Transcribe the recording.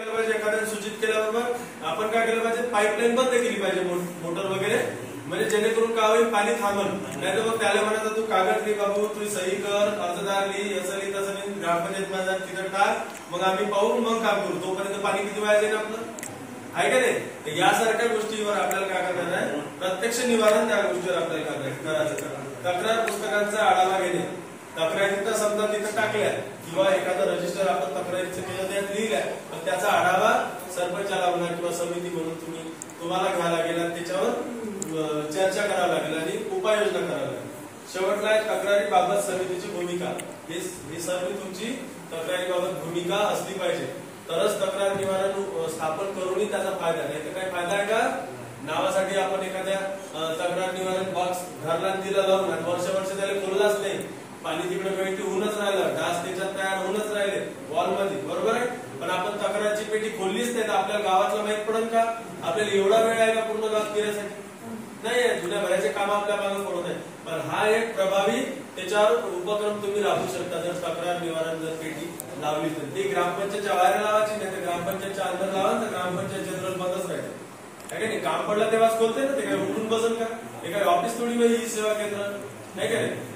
एखाद्याने सूचित केल्याबरोबर आपण काय केलं पाहिजे, पाईपलाईन बंद केली पाहिजे मोटर वगैरे, म्हणजे जेणेकरून काय होईल, पाणी थांबल. नाही तर मग त्याला म्हणायचं तू कागद लिही बाबू, तू सही कर, अर्जदार लिही, असं लिही तसं लिही, ग्रामपंचायत मध्ये तिथं टाक, मग आम्ही पाहू मग काम करू. तोपर्यंत पाणी किती वाया जाईल आपलं, आहे का नाही. यासारख्या गोष्टीवर आपल्याला काय करणार आहे, प्रत्यक्ष निवारण त्या गोष्टीवर आपल्याला करायचं. तक्रार पुस्तकांचा आढावा घेणे, तक्रारीचा समजा तिथं टाकल्या किंवा एखादा रजिस्टर आपण तक्रारीचं केलं त्यात लिहिल्या, पण त्याचा आढावा सरपंचाला म्हणा किंवा समिती म्हणून तुम्हाला घ्यावा लागेल आणि त्याच्यावर चर्चा करावी लागेल आणि उपाययोजना करावी लागेल. शेवटला आहे तक्रारीबाबत समितीची भूमिका. ही सर्व तुमची तक्रारीबाबत भूमिका असली पाहिजे, तरच तक्रार निवारण स्थापन करूनही त्याचा फायदा. नाही तर काय फायदा आहे का, नावासाठी आपण एखाद्या तक्रार निवारण बॉक्स घरला दिला लावून आणि वर्ष त्याला खोललाच नाही, पाणी तिकडे गळती होऊनच राहिलं, डास त्याच्यात तयार होऊनच राहिले वॉल मध्ये, बरोबर आहे. पण आपण तक्रारची पेटी खोललीच नाही तर आपल्याला गावातला माहित पडेल का, आपल्याला एवढा वेळ आहे का पूर्ण गावात फिरायसाठी, नाही. जुन्या भरायचे काम आपल्या मागे पडत आहे. पण हा एक प्रभावी त्याच्यावर उपक्रम तुम्ही राबवू शकता जर तक्रार निवारण जर पेटी लावली तर. ती ग्रामपंचायतच्या बाहेर लावायची, नाही तर ग्रामपंचायतच्या अंदर लावा तर ग्रामपंचायत जनरल बंदच राहते. काय नाही, काम पडलं तेव्हाच खोलते ना, ते काय उठून बसेल का, हे काय ऑफिस थोडी ही सेवा केंद्र, नाही का नाही.